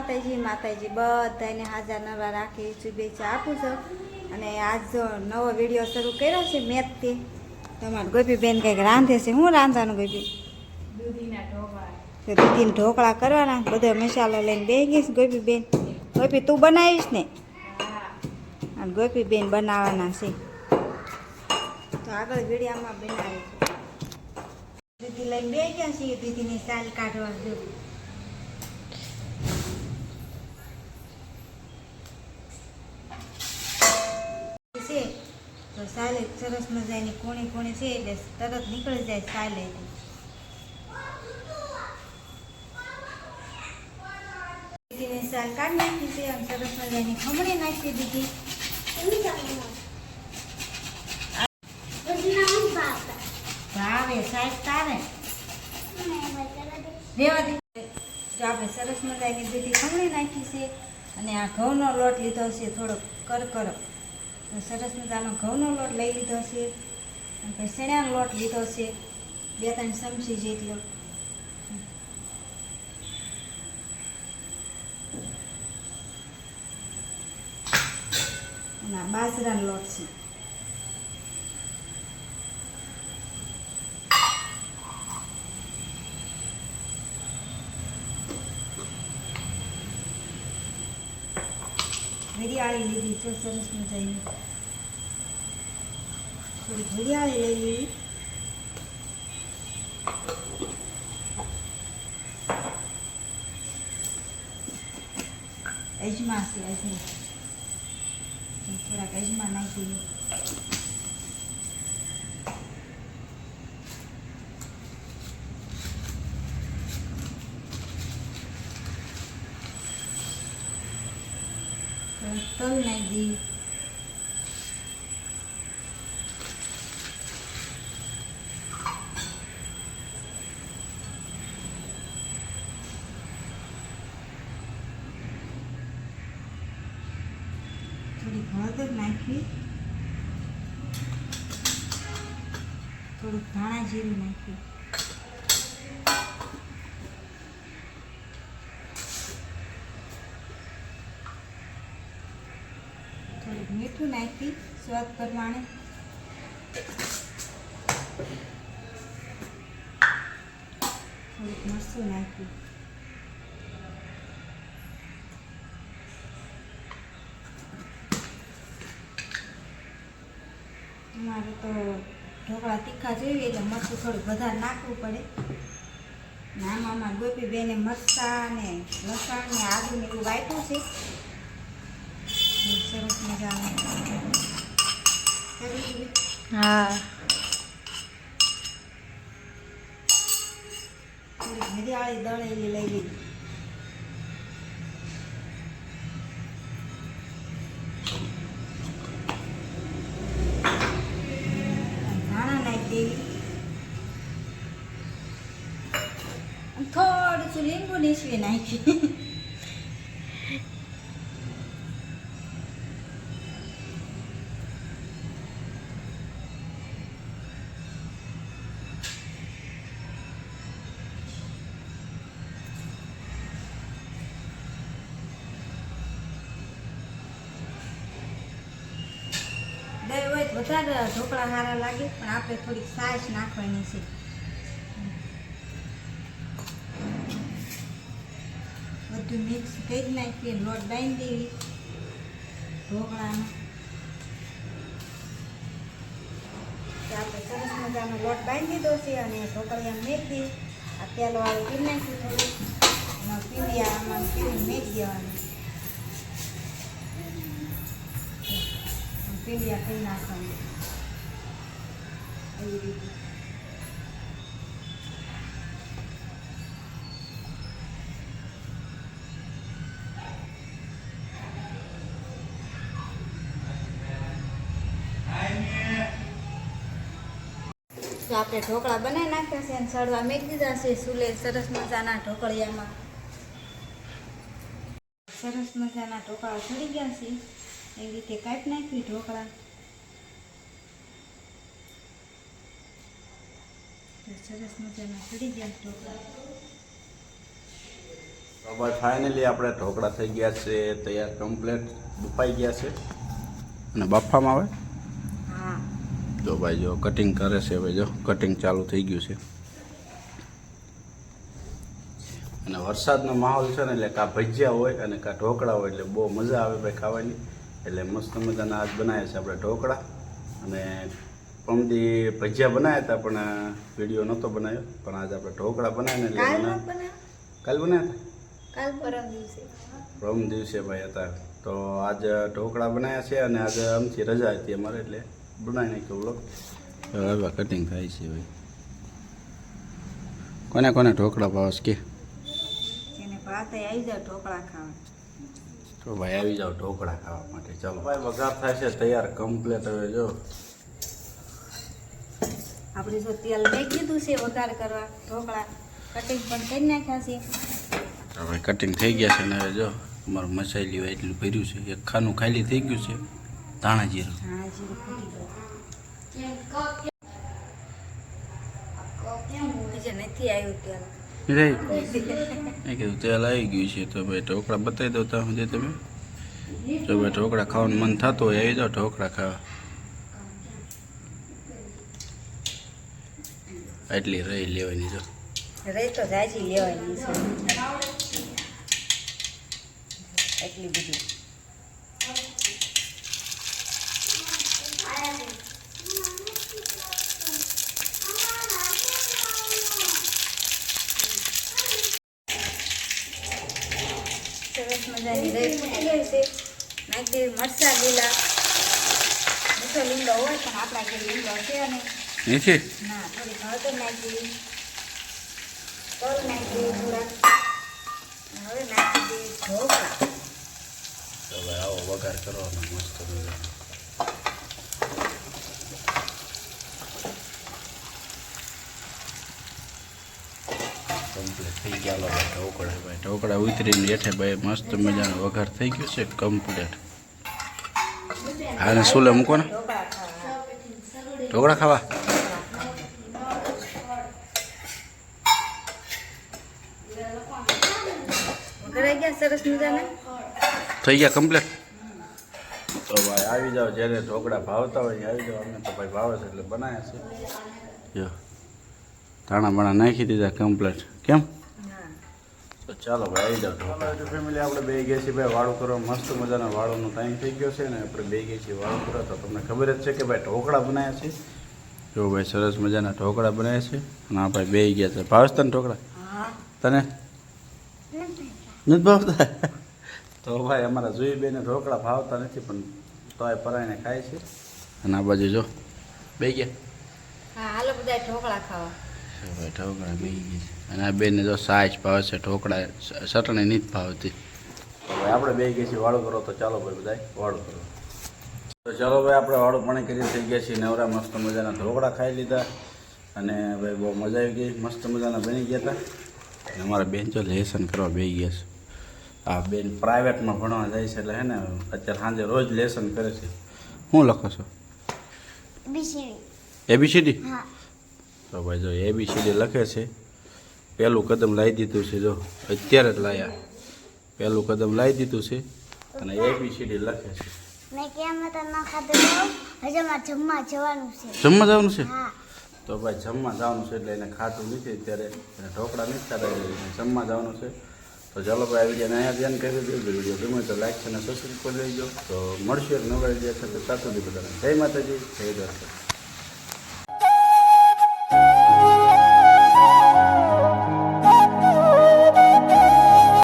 માતાજી માતાજી બધાને હાજર નવા રાખી શુભેચ્છા આપું છું અને આજ જો નવો વિડીયો શરૂ કર્યો છે મેથથી તમારે ગોપીબેન કંઈક રાંધે છે શું રાંધવાનું ગોપી દૂધીના ઢોકળા કરવાના બધો મસાલો લઈને બેસી ગઈશ ગોપીબેન ગોપી તું બનાવીશ ને અને ગોપીબેન બનાવવાના છે તો આગળ વિડીયોમાં બનાવી દૂધી લઈને બે ગયા છીએ દૂધીની સાલ કાઢવા જો છે તો સાલે સરસ મજાની કોણી કોણી છે એટલે તરત નીકળી જાય સાલે દૂધીની સાલ કાઢી નાખી છે અને સરસ મજાની ખમણી નાખી દીધી ભાવે સાહેબ તારે રેવા દે જો આપણે સરસ મજાની દૂધી ખમણી નાખી છે અને આ ઘઉંનો લોટ લીધો છે થોડોક કરકરો સરસ મજાનો ઘઉંનો લોટ લઈ લીધો છે અને પછી શેણાનો લોટ લીધો છે 2-3 ચમચી જેટલો અને આ બાજરાનો લોટ છે ઘડિયાળી લીધી છે સરસ મજાની થોડી ઘડિયાળી લઈ લીધી અજમા છે અજમા થોડાક અજમા નાખી તલ નાખી થોડી હળદર નાખી થોડુંક ધાણા જીરું નાખ્યું થોડુંક મીઠું નાખી સ્વાદ પ્રમાણે થોડુંક મરચું નાખ્યું અમારે તો ઢોકળા તીખા જોઈએ એટલે મરચું થોડુંક વધારે નાખવું પડે ને આમાં અમારે ગોપીબેને મરચાં ને લસણ ને આદુ ને એવું વાટ્યું છે સરસ મજાનું હા થોડીક ઘડિયાળી દળેલી લઈ લીધી ધાણા નાખી દેવી થોડું શું લીંબુ નીચવી નાખી દહીં હોય તો વધારે ઢોકળા સારા લાગે પણ આપણે થોડીક છાશ નાખવાની છે બધું મિક્સ કરી નાખીએ લોટ બાંધી દેવી ઢોકળાનો આપણે સરસ મજાનો લોટ બાંધી દીધો છે અને ઢોકળિયામાં મેક દઈ આ તેલવાળું પી નાખ્યું થોડું પીડિયામાં પીને મેક દેવાનું પીડિયા કરી નાખવાની એવી રીતે તો આપણે ઢોકળા બનાવી નાખ્યા છે અને સળવા મેકી દીધા છે સુલે સરસ મજાના ઢોકળિયામાં સરસ મજાના ઢોકળા ચડી ગયા છે એવી રીતે કાપી નાખી ઢોકળા સરસ મજાના ચડી ગયા ઢોકળા તો ભાઈ ફાઇનલી આપણે ઢોકળા થઈ ગયા છે તૈયાર કમ્પ્લીટ બફાઈ ગયા છે અને બફામાં આવે હા તો ભાઈ જો કટિંગ કરે છે ભાઈ જો કટિંગ ચાલુ થઈ ગયું છે અને વરસાદનો માહોલ છે ને એટલે કાં ભજીયા હોય અને કાં ઢોકળા હોય એટલે બહુ મજા આવે ભાઈ ખાવાની એટલે મસ્ત મજાના આજ બનાવ્યા છે આપણે ઢોકળા અને પમદી ભજીયા બનાવ્યા હતા પણ વિડીયો નહોતો બનાવ્યો પણ આજે આપણે ઢોકળા બનાવીને એટલે કાલ બનાવ્યા હતા પરમ દિવસે ભાઈ હતા તો આજે ઢોકળા બનાવ્યા છે અને આજે આમથી રજા હતી અમારે એટલે બનાવી નાખ્યો વ્લોગ હવે કટિંગ થાય છે ભાઈ કોને કોને ઢોકળા ભાવ કે આવી જાવ ઢોકળા ખાવા તો ભાઈ આવી જાઓ ઢોકળા ખાવા માટે ચાલો ભાઈ વઘાર થાય છે તૈયાર કમ્પ્લીટ હવે જો આપણે જો તેલ મેં કીધું છે વઘાર કરવા ઢોકળા કટિંગ પણ કરી નાખ્યા છે તો ભાઈ કટિંગ થઈ ગયા છે ને હવે જો અમારું મસાલી હોય એટલું ભર્યું છે એક ખાનું ખાલી થઈ ગયું છે ધાણા જીરું બીજે નથી આવ્યું તેલ એ કીધું તેલ આવી ગયું છે તો ભાઈ ઢોકળા બતાવી દો ત્યાં સુધી તમે જો ભાઈ ઢોકળા ખાવાનું મન થતું હોય આવી જાઓ ઢોકળા ખાવા એટલી રહી લેવાની જો રહી તો જાજી લેવાની છે એટલી બધી સરસ મજાની રહી ફૂટી ગઈ છે નાખી દેવી મરચાં લીલા મીઠો લીમડો હોય પણ આપણા ઘરે લીમડો છે અને નથી ના થોડી હળદર નાખી દેવી તલ નાખી દેવી થોડાક હવે નાખી દેવી ઢોકળા તો ભાઈ આવો વઘાર કરવાનો મસ્ત મજાનો કમ્પ્લીટ થઈ ગયા ભાઈ ઢોકળા ઉતરીને હેઠે ભાઈ મસ્ત મજાનો વઘાર થઈ ગયો છે કમ્પ્લીટ આને સુલે મૂકો ને ઢોકળા ખાવા વઘારાઈ ગયા સરસ મજાના થઈ ગયા કમ્પ્લીટ તો ભાઈ આવી જાઓ જ્યારે ઢોકળા ભાવતા હોય આવી જાઓ અમે તો ભાઈ ભાવે છે એટલે બનાવ્યા છે જો ધાણા બાણા નાખી દીધા કમ્પ્લીટ કેમ તો ચાલો ભાઈ આવી જાઓ ઢોકળા ફેમિલી આપણે બે ગયા છીએ ભાઈ વાળું કરવા મસ્ત મજાના વાળોનો ટાઈમ થઈ ગયો છે ને આપણે બે ગયા છીએ વાળું કરવા તો તમને ખબર જ છે કે ભાઈ ઢોકળા બનાવ્યા છે જો ભાઈ સરસ મજાના ઢોકળા બનાવ્યા છે અને આ ભાઈ બે ગયા છે ભાવે તને ઢોકળા તને નથી ભાવતા તો ભાઈ અમારા જોઈ બેને ઢોકળા ભાવતા નથી પણ તોય પરાઈને ખાય છે અને આ બાજુ જો બે ગયા હા હાલો બધા ઢોકળા ખાવા ભાઈ ઢોકળા બે ગયા છે અને આ બેને જો સાઈજ ભાવે છે ઢોકળા ચટણી નથી ભાવતી તો ભાઈ આપણે બે ગયા છીએ વાળું કરો તો ચાલો ભાઈ બધા વાળું કરો તો ચાલો ભાઈ આપણે વાળું પાણી કરી થઈ ગયા છીએ નવરા મસ્ત મજાના ઢોકળા ખાઈ લીધા અને ભાઈ બહુ મજા આવી ગઈ મસ્ત મજાના બની ગયા હતા અને અમારા બેન જો લેસન કરવા બે ગયા છે આ બેન પ્રાઇવેટમાં ભણવા જાય છે એટલે હે ને અત્યારે સાંજે રોજ લેસન કરે છે શું લખો છો એબીસીડી તો ભાઈ જો એબીસીડી લખે છે પહેલું કદમ લાવી દીધું છે જો અત્યારે જ લાયા પહેલું કદમ લાવી દીધું છે અને એબીસીડી લખે છે જમવા જવાનું છે જમવા જવાનું છે તો ભાઈ જમવા જવાનું છે એટલે એને ખાતું નથી અત્યારે એને ઢોકળા નથી ખાતા એટલે જમવા જવાનું છે તો ચાલો ભાઈ આ વિડીયોને અહીંયા ધ્યાન કરી દીધું વિડીયો ગમે તો લાઈક અને સબસ્ક્રાઈબ કરી દેજો તો મળશું એક નવા વિડીયો સાથે ત્યાં સુધી બધાને જય માતાજી જય દર્શન